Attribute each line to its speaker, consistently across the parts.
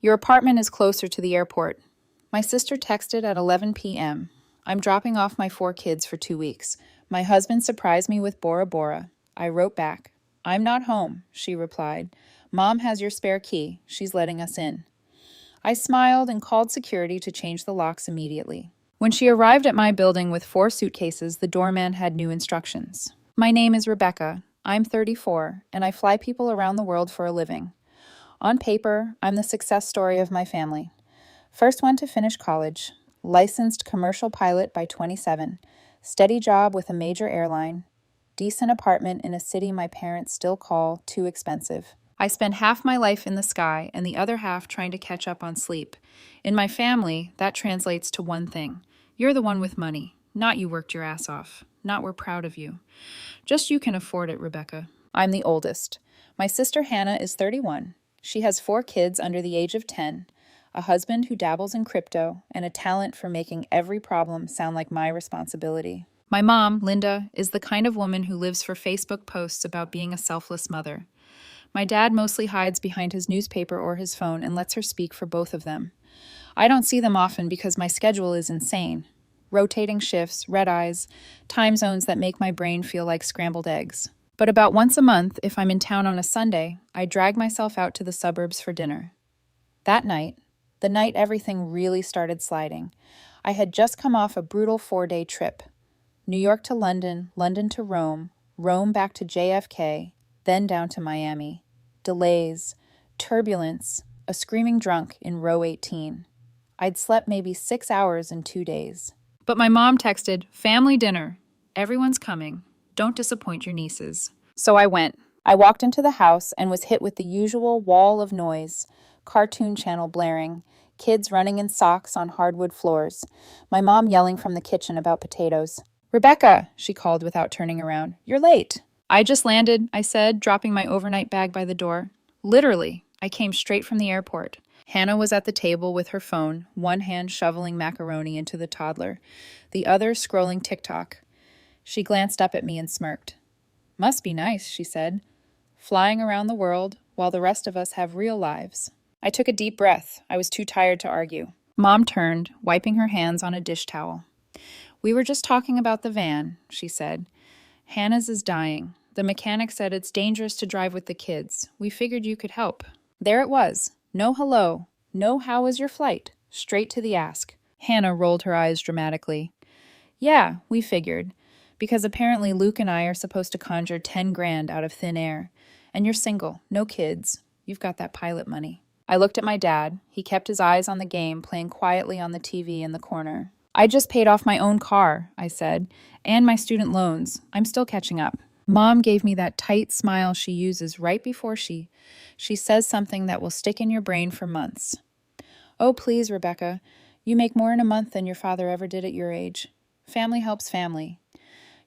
Speaker 1: Your apartment is closer to the airport. My sister texted at 11 p.m. I'm dropping off my 4 kids for 2 weeks. My husband surprised me with Bora Bora. I wrote back. I'm not home, she replied. Mom has your spare key. She's letting us in. I smiled and called security to change the locks immediately. When she arrived at my building with 4 suitcases, the doorman had new instructions. My name is Rebecca. I'm 34, and I fly people around the world for a living. On paper, I'm the success story of my family. First one to finish college, licensed commercial pilot by 27, steady job with a major airline, decent apartment in a city my parents still call too expensive. I spend half my life in the sky and the other half trying to catch up on sleep. In my family, that translates to one thing. You're the one with money, not you worked your ass off, not we're proud of you. Just you can afford it, Rebecca. I'm the oldest. My sister Hannah is 31. She has 4 kids under the age of 10, a husband who dabbles in crypto, and a talent for making every problem sound like my responsibility. My mom, Linda, is the kind of woman who lives for Facebook posts about being a selfless mother. My dad mostly hides behind his newspaper or his phone and lets her speak for both of them. I don't see them often because my schedule is insane. Rotating shifts, red eyes, time zones that make my brain feel like scrambled eggs. But about once a month, if I'm in town on a Sunday, I drag myself out to the suburbs for dinner. That night, the night everything really started sliding, I had just come off a brutal 4-day trip. New York to London, London to Rome, Rome back to JFK, then down to Miami. Delays, turbulence, a screaming drunk in row 18. I'd slept maybe 6 hours in 2 days. But my mom texted, "Family dinner. Everyone's coming. Don't disappoint your nieces." So I went. I walked into the house and was hit with the usual wall of noise, cartoon channel blaring, kids running in socks on hardwood floors, my mom yelling from the kitchen about potatoes. "Rebecca," she called without turning around. "You're late." "I just landed," I said, dropping my overnight bag by the door. Literally, I came straight from the airport. Hannah was at the table with her phone, one hand shoveling macaroni into the toddler, the other scrolling TikTok. She glanced up at me and smirked. "Must be nice," she said, "flying around the world while the rest of us have real lives." I took a deep breath. I was too tired to argue. Mom turned, wiping her hands on a dish towel. "We were just talking about the van," she said. "Hannah's is dying. The mechanic said it's dangerous to drive with the kids. We figured you could help." There it was. No hello. No how was your flight. Straight to the ask. Hannah rolled her eyes dramatically. "Yeah, we figured. Because apparently Luke and I are supposed to conjure 10 grand out of thin air. And you're single, no kids. You've got that pilot money." I looked at my dad. He kept his eyes on the game, playing quietly on the TV in the corner. "I just paid off my own car," I said, "and my student loans. I'm still catching up." Mom gave me that tight smile she uses right before she says something that will stick in your brain for months. "Oh, please, Rebecca. You make more in a month than your father ever did at your age. Family helps family.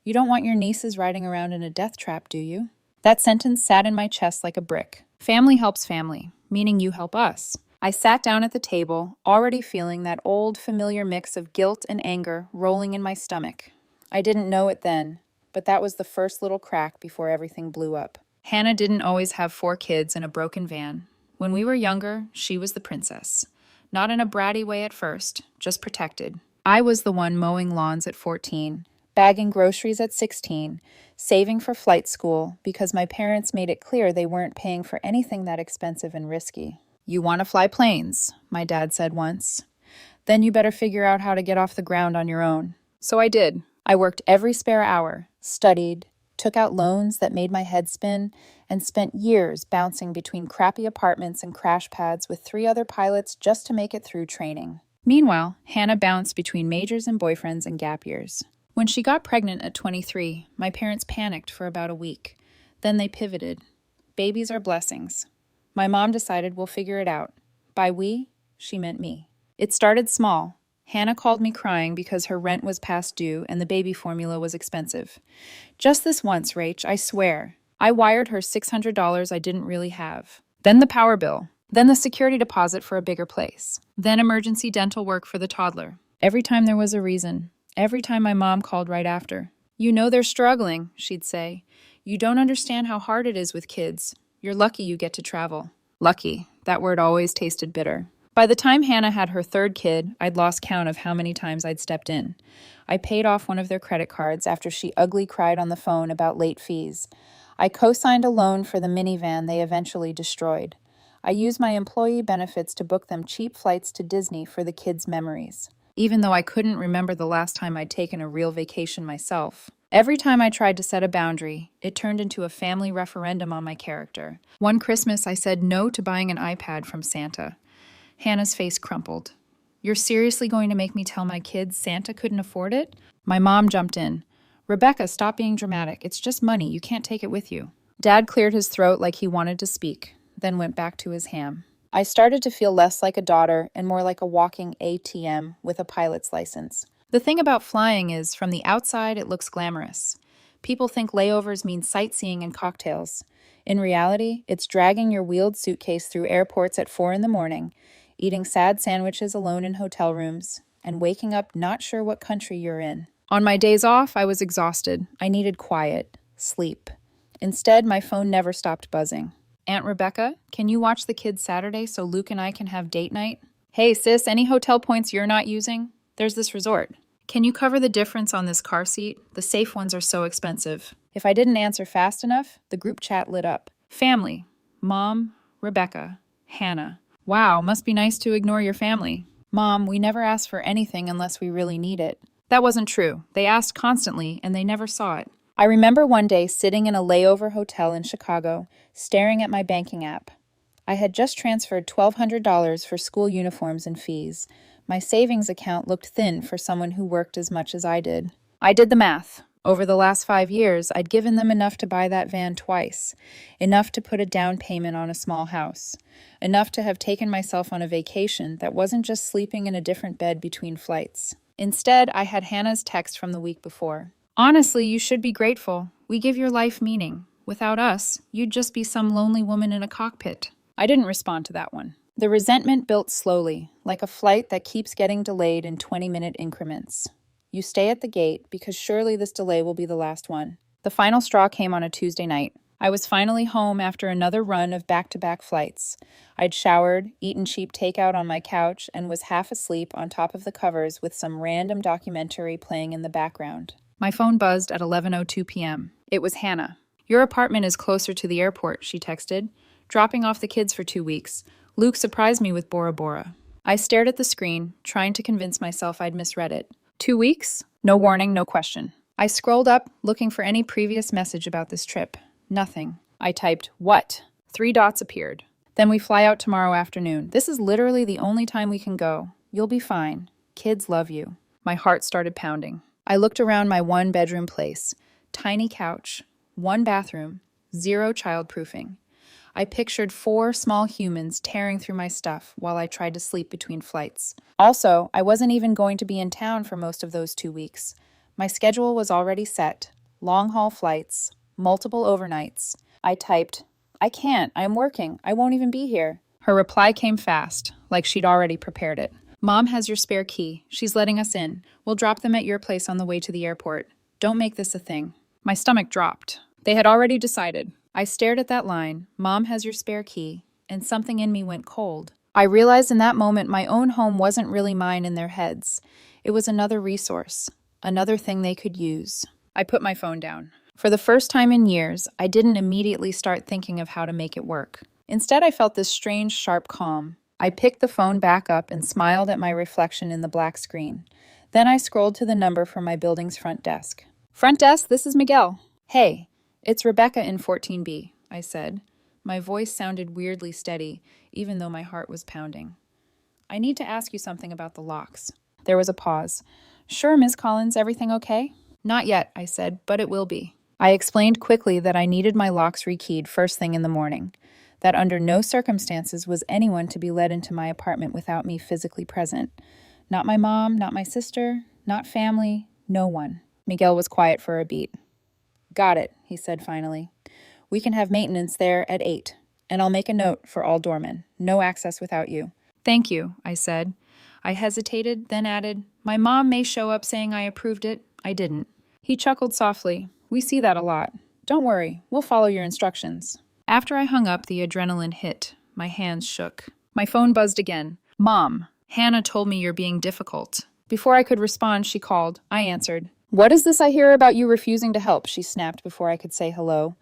Speaker 1: You don't want your nieces riding around in a death trap, do you?" That sentence sat in my chest like a brick. Family helps family, meaning you help us. I sat down at the table, already feeling that old, familiar mix of guilt and anger rolling in my stomach. I didn't know it then, but that was the first little crack before everything blew up. Hannah didn't always have 4 kids in a broken van. When we were younger, she was the princess. Not in a bratty way at first, just protected. I was the one mowing lawns at 14, bagging groceries at 16, saving for flight school because my parents made it clear they weren't paying for anything that expensive and risky. "You want to fly planes," my dad said once. "Then you better figure out how to get off the ground on your own." So I did. I worked every spare hour, studied, took out loans that made my head spin, and spent years bouncing between crappy apartments and crash pads with 3 other pilots just to make it through training. Meanwhile, Hannah bounced between majors and boyfriends and gap years. When she got pregnant at 23, my parents panicked for about a week. Then they pivoted. Babies are blessings. My mom decided we'll figure it out. By we, she meant me. It started small. Hannah called me crying because her rent was past due and the baby formula was expensive. Just this once, Rach, I swear. I wired her $600 I didn't really have. Then the power bill. Then the security deposit for a bigger place. Then emergency dental work for the toddler. Every time there was a reason. Every time my mom called right after. "You know they're struggling," she'd say. "You don't understand how hard it is with kids. You're lucky you get to travel." Lucky. That word always tasted bitter. By the time Hannah had her third kid, I'd lost count of how many times I'd stepped in. I paid off one of their credit cards after she ugly cried on the phone about late fees. I co-signed a loan for the minivan they eventually destroyed. I used my employee benefits to book them cheap flights to Disney for the kids' memories, even though I couldn't remember the last time I'd taken a real vacation myself. Every time I tried to set a boundary, it turned into a family referendum on my character. One Christmas, I said no to buying an iPad from Santa. Hannah's face crumpled. You're seriously going to make me tell my kids Santa couldn't afford it? My mom jumped in. Rebecca, stop being dramatic. It's just money. You can't take it with you. Dad cleared his throat like he wanted to speak, then went back to his ham. I started to feel less like a daughter and more like a walking ATM with a pilot's license. The thing about flying is, from the outside, it looks glamorous. People think layovers mean sightseeing and cocktails. In reality, it's dragging your wheeled suitcase through airports at 4 a.m, eating sad sandwiches alone in hotel rooms, and waking up not sure what country you're in. On my days off, I was exhausted. I needed quiet, sleep. Instead, my phone never stopped buzzing. Aunt Rebecca, can you watch the kids Saturday so Luke and I can have date night? Hey sis, any hotel points you're not using? There's this resort. Can you cover the difference on this car seat? The safe ones are so expensive. If I didn't answer fast enough, the group chat lit up. Family. Mom, Rebecca, Hannah. Wow, must be nice to ignore your family. Mom, we never ask for anything unless we really need it. That wasn't true. They asked constantly, and they never saw it. I remember one day sitting in a layover hotel in Chicago, staring at my banking app. I had just transferred $1,200 for school uniforms and fees. My savings account looked thin for someone who worked as much as I did. I did the math. Over the last 5 years, I'd given them enough to buy that van twice, enough to put a down payment on a small house, enough to have taken myself on a vacation that wasn't just sleeping in a different bed between flights. Instead, I had Hannah's text from the week before. Honestly, you should be grateful. We give your life meaning. Without us, you'd just be some lonely woman in a cockpit. I didn't respond to that one. The resentment built slowly, like a flight that keeps getting delayed in 20-minute increments. You stay at the gate because surely this delay will be the last one. The final straw came on a Tuesday night. I was finally home after another run of back-to-back flights. I'd showered, eaten cheap takeout on my couch, and was half asleep on top of the covers with some random documentary playing in the background. My phone buzzed at 11:02 p.m. It was Hannah. Your apartment is closer to the airport, she texted. Dropping off the kids for 2 weeks. Luke surprised me with Bora Bora. I stared at the screen, trying to convince myself I'd misread it. 2 weeks? No warning, no question. I scrolled up, looking for any previous message about this trip. Nothing. I typed, what? 3 dots appeared. Then we fly out tomorrow afternoon. This is literally the only time we can go. You'll be fine. Kids love you. My heart started pounding. I looked around my 1-bedroom place. Tiny couch, 1 bathroom, 0 childproofing. I pictured 4 small humans tearing through my stuff while I tried to sleep between flights. Also, I wasn't even going to be in town for most of those 2 weeks. My schedule was already set. Long-haul flights, multiple overnights. I typed, I can't, I'm working, I won't even be here. Her reply came fast, like she'd already prepared it. Mom has your spare key. She's letting us in. We'll drop them at your place on the way to the airport. Don't make this a thing. My stomach dropped. They had already decided. I stared at that line, Mom has your spare key, and something in me went cold. I realized in that moment my own home wasn't really mine in their heads. It was another resource, another thing they could use. I put my phone down. For the first time in years, I didn't immediately start thinking of how to make it work. Instead, I felt this strange, sharp calm. I picked the phone back up and smiled at my reflection in the black screen. Then I scrolled to the number for my building's front desk. Front desk, this is Miguel. Hey. It's Rebecca in 14B, I said. My voice sounded weirdly steady, even though my heart was pounding. I need to ask you something about the locks. There was a pause. Sure, Ms. Collins, everything okay? Not yet, I said, but it will be. I explained quickly that I needed my locks rekeyed first thing in the morning, that under no circumstances was anyone to be let into my apartment without me physically present. Not my mom, not my sister, not family, no one. Miguel was quiet for a beat. Got it, he said finally. We can have maintenance there at 8, and I'll make a note for all doormen. No access without you. Thank you, I said. I hesitated, then added, my mom may show up saying I approved it. I didn't. He chuckled softly. We see that a lot. Don't worry, we'll follow your instructions. After I hung up, the adrenaline hit. My hands shook. My phone buzzed again. Mom, Hannah told me you're being difficult. Before I could respond, she called. I answered. What is this I hear about you refusing to help? She snapped before I could say hello.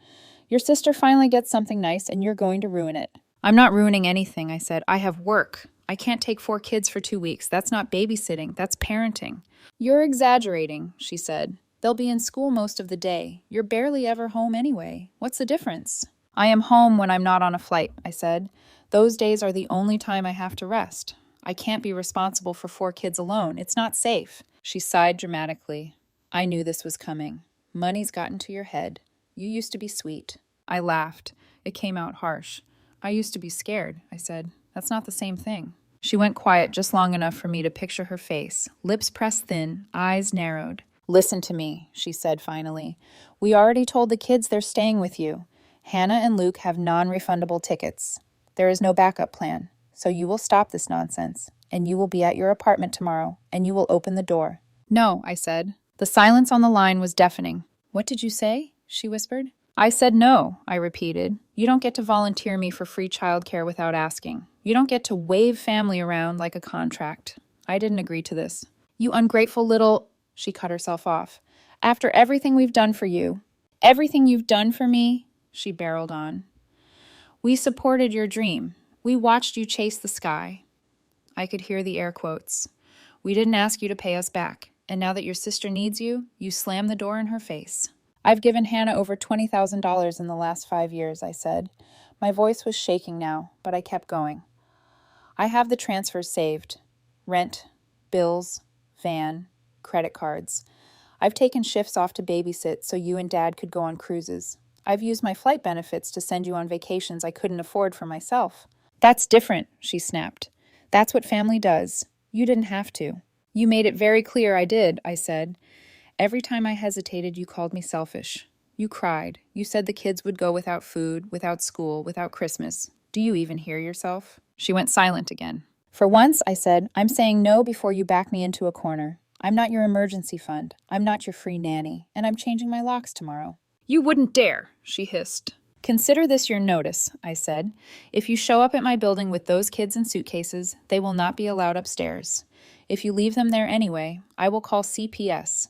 Speaker 1: Your sister finally gets something nice and you're going to ruin it. I'm not ruining anything, I said. I have work. I can't take 4 kids for 2 weeks. That's not babysitting. That's parenting. You're exaggerating, she said. They'll be in school most of the day. You're barely ever home anyway. What's the difference? I am home when I'm not on a flight, I said. Those days are the only time I have to rest. I can't be responsible for 4 kids alone. It's not safe. She sighed dramatically. I knew this was coming. Money's gotten to your head. You used to be sweet. I laughed. It came out harsh. I used to be scared, I said. That's not the same thing. She went quiet just long enough for me to picture her face, lips pressed thin, eyes narrowed. Listen to me, she said finally. We already told the kids they're staying with you. Hannah and Luke have non-refundable tickets. There is no backup plan, so you will stop this nonsense, and you will be at your apartment tomorrow, and you will open the door. No, I said. The silence on the line was deafening. What did you say? She whispered. I said no, I repeated. You don't get to volunteer me for free childcare without asking. You don't get to wave family around like a contract. I didn't agree to this. You ungrateful little... She cut herself off. After everything we've done for you, everything you've done for me, she barreled on. We supported your dream. We watched you chase the sky. I could hear the air quotes. We didn't ask you to pay us back, and now that your sister needs you, you slam the door in her face. I've given Hannah over $20,000 in the last 5 years, I said. My voice was shaking now, but I kept going. I have the transfers saved. Rent, bills, van, credit cards. I've taken shifts off to babysit so you and Dad could go on cruises. I've used my flight benefits to send you on vacations I couldn't afford for myself. That's different, she snapped. That's what family does. You didn't have to. You made it very clear I did, I said. Every time I hesitated, you called me selfish. You cried. You said the kids would go without food, without school, without Christmas. Do you even hear yourself? She went silent again. For once, I said, I'm saying no before you back me into a corner. I'm not your emergency fund. I'm not your free nanny. And I'm changing my locks tomorrow. You wouldn't dare, she hissed. Consider this your notice, I said. If you show up at my building with those kids in suitcases, they will not be allowed upstairs. If you leave them there anyway, I will call CPS.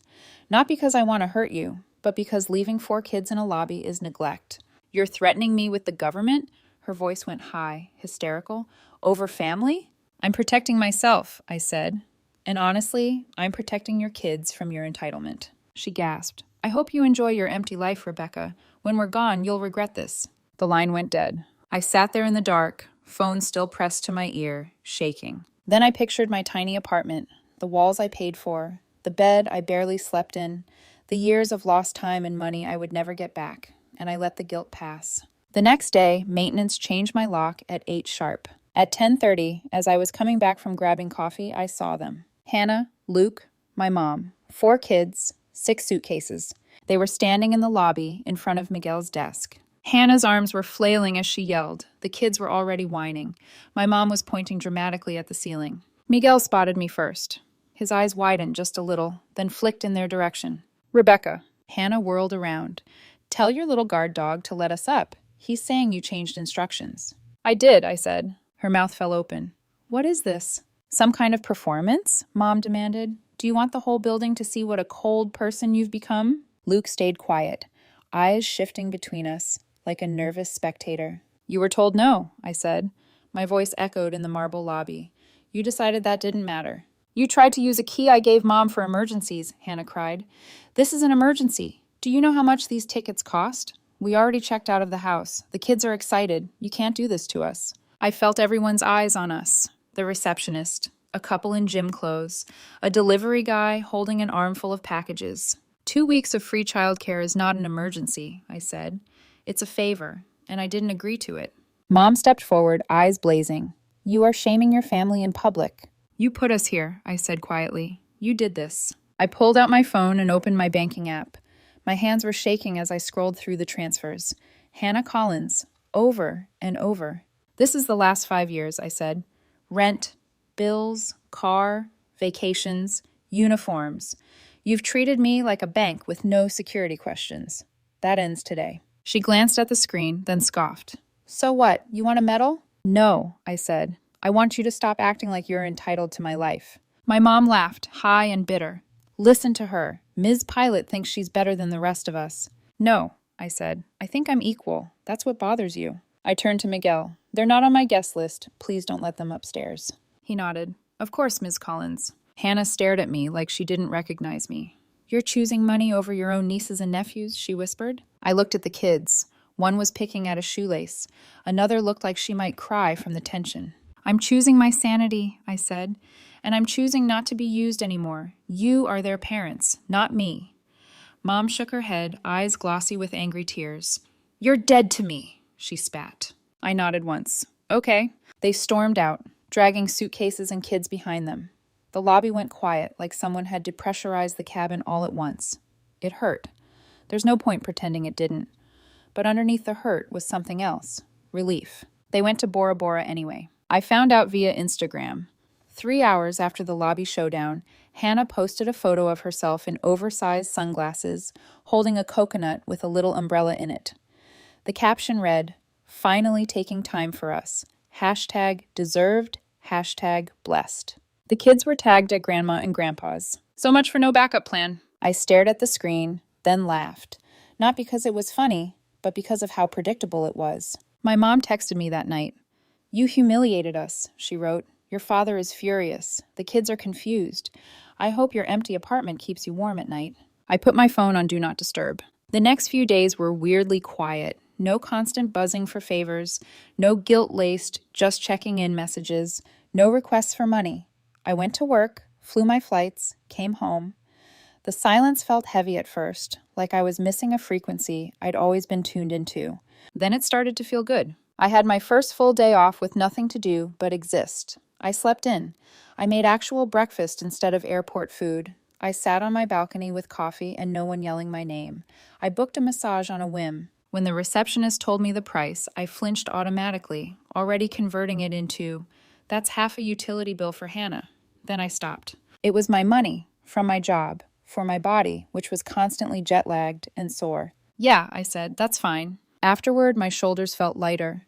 Speaker 1: Not because I want to hurt you, but because leaving 4 kids in a lobby is neglect. You're threatening me with the government? Her voice went high, hysterical. Over family? I'm protecting myself, I said. And honestly, I'm protecting your kids from your entitlement. She gasped. I hope you enjoy your empty life, Rebecca. When we're gone, you'll regret this. The line went dead. I sat there in the dark, phone still pressed to my ear, shaking. Then I pictured my tiny apartment, the walls I paid for, the bed I barely slept in, the years of lost time and money I would never get back, and I let the guilt pass. The next day, maintenance changed my lock at 8 sharp. At 10:30, as I was coming back from grabbing coffee, I saw them. Hannah, Luke, my mom, 4 kids, 6 suitcases. They were standing in the lobby in front of Miguel's desk. Hannah's arms were flailing as she yelled. The kids were already whining. My mom was pointing dramatically at the ceiling. Miguel spotted me first. His eyes widened just a little, then flicked in their direction. Rebecca. Hannah whirled around. Tell your little guard dog to let us up. He's saying you changed instructions. I did, I said. Her mouth fell open. What is this? Some kind of performance? Mom demanded. Do you want the whole building to see what a cold person you've become? Luke stayed quiet, eyes shifting between us, like a nervous spectator. You were told no, I said. My voice echoed in the marble lobby. You decided that didn't matter. You tried to use a key I gave Mom for emergencies, Hannah cried. This is an emergency. Do you know how much these tickets cost? We already checked out of the house. The kids are excited. You can't do this to us. I felt everyone's eyes on us. The receptionist, a couple in gym clothes, a delivery guy holding an armful of packages. 2 weeks of free childcare is not an emergency, I said. It's a favor, and I didn't agree to it. Mom stepped forward, eyes blazing. You are shaming your family in public. You put us here, I said quietly. You did this. I pulled out my phone and opened my banking app. My hands were shaking as I scrolled through the transfers. Hannah Collins, over and over. This is the last 5 years, I said. Rent, bills, car, vacations, uniforms. You've treated me like a bank with no security questions. That ends today. She glanced at the screen, then scoffed. So what, you want a medal? No, I said. I want you to stop acting like you're entitled to my life. My mom laughed, high and bitter. Listen to her. Ms. Pilot thinks she's better than the rest of us. No, I said. I think I'm equal. That's what bothers you. I turned to Miguel. They're not on my guest list. Please don't let them upstairs. He nodded. Of course, Ms. Collins. Hannah stared at me like she didn't recognize me. You're choosing money over your own nieces and nephews, she whispered. I looked at the kids. One was picking at a shoelace. Another looked like she might cry from the tension. I'm choosing my sanity, I said, and I'm choosing not to be used anymore. You are their parents, not me. Mom shook her head, eyes glossy with angry tears. You're dead to me, she spat. I nodded once. Okay. They stormed out, dragging suitcases and kids behind them. The lobby went quiet, like someone had depressurized the cabin all at once. It hurt. There's no point pretending it didn't. But underneath the hurt was something else. Relief. They went to Bora Bora anyway. I found out via Instagram. 3 hours after the lobby showdown, Hannah posted a photo of herself in oversized sunglasses, holding a coconut with a little umbrella in it. The caption read, "Finally taking time for us. #deserved, #blessed." The kids were tagged at Grandma and Grandpa's. So much for no backup plan. I stared at the screen, then laughed. Not because it was funny, but because of how predictable it was. My mom texted me that night. You humiliated us, she wrote. Your father is furious. The kids are confused. I hope your empty apartment keeps you warm at night. I put my phone on Do Not Disturb. The next few days were weirdly quiet. No constant buzzing for favors. No guilt-laced, just checking in messages. No requests for money. I went to work, flew my flights, came home. The silence felt heavy at first, like I was missing a frequency I'd always been tuned into. Then it started to feel good. I had my first full day off with nothing to do but exist. I slept in. I made actual breakfast instead of airport food. I sat on my balcony with coffee and no one yelling my name. I booked a massage on a whim. When the receptionist told me the price, I flinched automatically, already converting it into, that's half a utility bill for Hannah. Then I stopped. It was my money, from my job, for my body, which was constantly jet-lagged and sore. Yeah, I said, that's fine. Afterward, my shoulders felt lighter.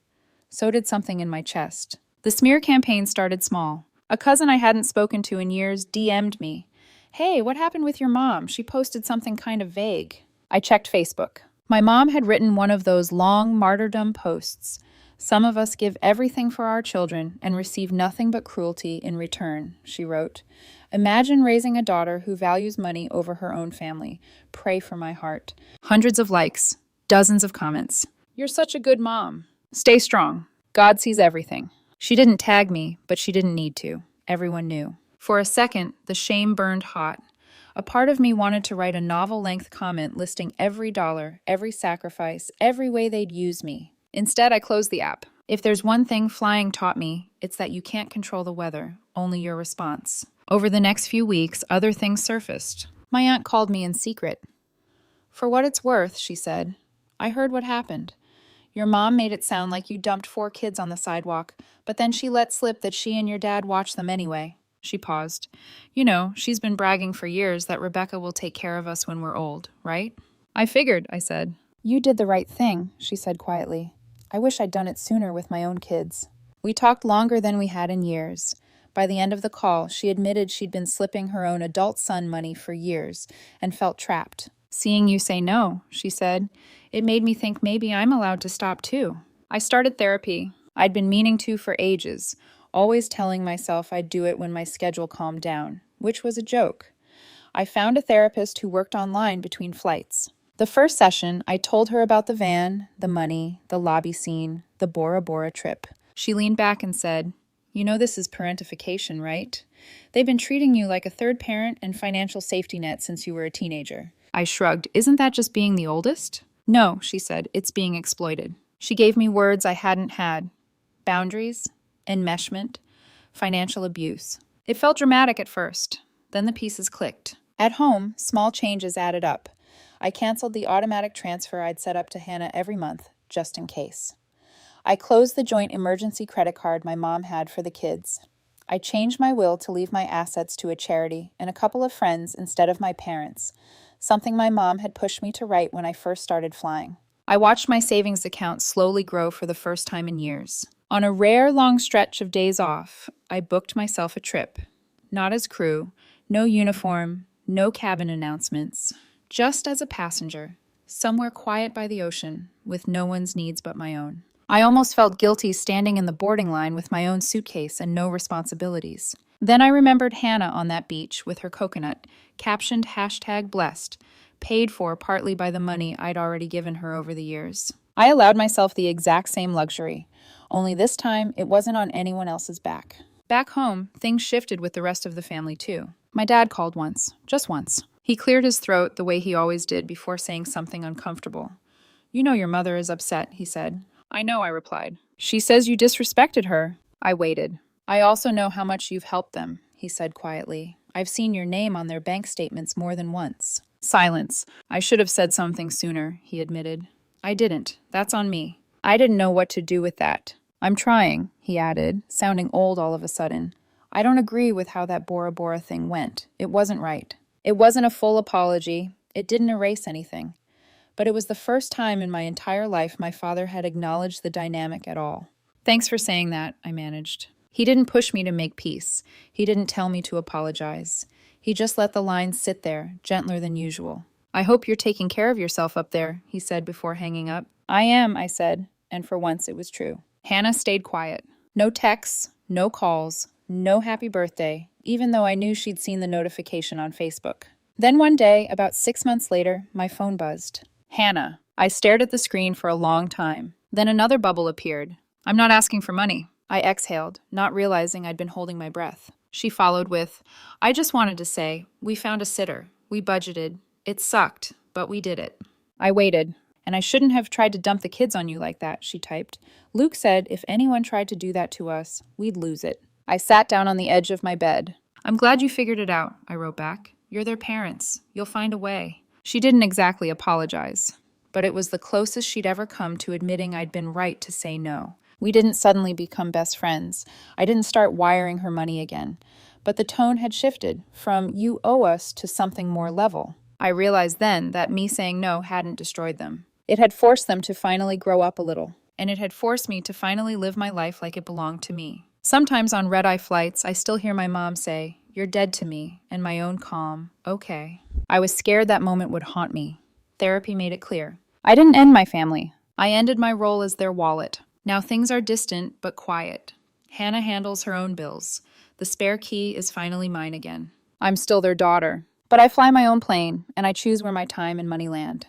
Speaker 1: So did something in my chest. The smear campaign started small. A cousin I hadn't spoken to in years DM'd me. Hey, what happened with your mom? She posted something kind of vague. I checked Facebook. My mom had written one of those long martyrdom posts. Some of us give everything for our children and receive nothing but cruelty in return, she wrote. Imagine raising a daughter who values money over her own family. Pray for my heart. Hundreds of likes. Dozens of comments. You're such a good mom. Stay strong. God sees everything. She didn't tag me, but she didn't need to. Everyone knew. For a second, the shame burned hot. A part of me wanted to write a novel-length comment listing every dollar, every sacrifice, every way they'd use me. Instead, I closed the app. If there's one thing flying taught me, it's that you can't control the weather, only your response. Over the next few weeks, other things surfaced. My aunt called me in secret. For what it's worth, she said, I heard what happened. Your mom made it sound like you dumped 4 kids on the sidewalk, but then she let slip that she and your dad watched them anyway. She paused. You know, she's been bragging for years that Rebecca will take care of us when we're old, right? I figured, I said. You did the right thing, she said quietly. I wish I'd done it sooner with my own kids. We talked longer than we had in years. By the end of the call, she admitted she'd been slipping her own adult son money for years and felt trapped. Seeing you say no, she said, it made me think maybe I'm allowed to stop too. I started therapy. I'd been meaning to for ages, always telling myself I'd do it when my schedule calmed down, which was a joke. I found a therapist who worked online between flights. The first session, I told her about the van, the money, the lobby scene, the Bora Bora trip. She leaned back and said, you know this is parentification, right? They've been treating you like a third parent and financial safety net since you were a teenager. I shrugged. Isn't that just being the oldest? No, she said. It's being exploited. She gave me words I hadn't had. Boundaries, enmeshment, financial abuse. It felt dramatic at first. Then the pieces clicked. At home, small changes added up. I canceled the automatic transfer I'd set up to Hannah every month, just in case. I closed the joint emergency credit card my mom had for the kids. I changed my will to leave my assets to a charity and a couple of friends instead of my parents, something my mom had pushed me to write when I first started flying. I watched my savings account slowly grow for the first time in years. On a rare long stretch of days off, I booked myself a trip. Not as crew, no uniform, no cabin announcements, just as a passenger, somewhere quiet by the ocean, with no one's needs but my own. I almost felt guilty standing in the boarding line with my own suitcase and no responsibilities. Then I remembered Hannah on that beach with her coconut, captioned #blessed, paid for partly by the money I'd already given her over the years. I allowed myself the exact same luxury, only this time it wasn't on anyone else's back. Back home, things shifted with the rest of the family too. My dad called once, just once. He cleared his throat the way he always did before saying something uncomfortable. "You know your mother is upset," he said. "I know," I replied. "She says you disrespected her." I waited. "I also know how much you've helped them," he said quietly. "I've seen your name on their bank statements more than once." Silence. "I should have said something sooner," he admitted. "I didn't. That's on me. I didn't know what to do with that. I'm trying," he added, sounding old all of a sudden. "I don't agree with how that Bora thing went. It wasn't right. It wasn't a full apology. It didn't erase anything. But it was the first time in my entire life my father had acknowledged the dynamic at all." "Thanks for saying that," I managed. He didn't push me to make peace. He didn't tell me to apologize. He just let the lines sit there, gentler than usual. "I hope you're taking care of yourself up there," he said before hanging up. "I am," I said, and for once it was true. Hannah stayed quiet. No texts, no calls, no happy birthday, even though I knew she'd seen the notification on Facebook. Then one day, about 6 months later, my phone buzzed. "Hannah." I stared at the screen for a long time. Then another bubble appeared. "I'm not asking for money." I exhaled, not realizing I'd been holding my breath. She followed with, "I just wanted to say, we found a sitter. We budgeted. It sucked, but we did it." I waited. "And I shouldn't have tried to dump the kids on you like that," she typed. "Luke said if anyone tried to do that to us, we'd lose it." I sat down on the edge of my bed. "I'm glad you figured it out," I wrote back. "You're their parents. You'll find a way." She didn't exactly apologize, but it was the closest she'd ever come to admitting I'd been right to say no. We didn't suddenly become best friends. I didn't start wiring her money again. But the tone had shifted from "you owe us" to something more level. I realized then that me saying no hadn't destroyed them. It had forced them to finally grow up a little. And it had forced me to finally live my life like it belonged to me. Sometimes on red-eye flights, I still hear my mom say, "You're dead to me," and my own calm, "Okay." I was scared that moment would haunt me. Therapy made it clear. I didn't end my family. I ended my role as their wallet. Now things are distant but quiet. Hannah handles her own bills. The spare key is finally mine again. I'm still their daughter. But I fly my own plane, and I choose where my time and money land.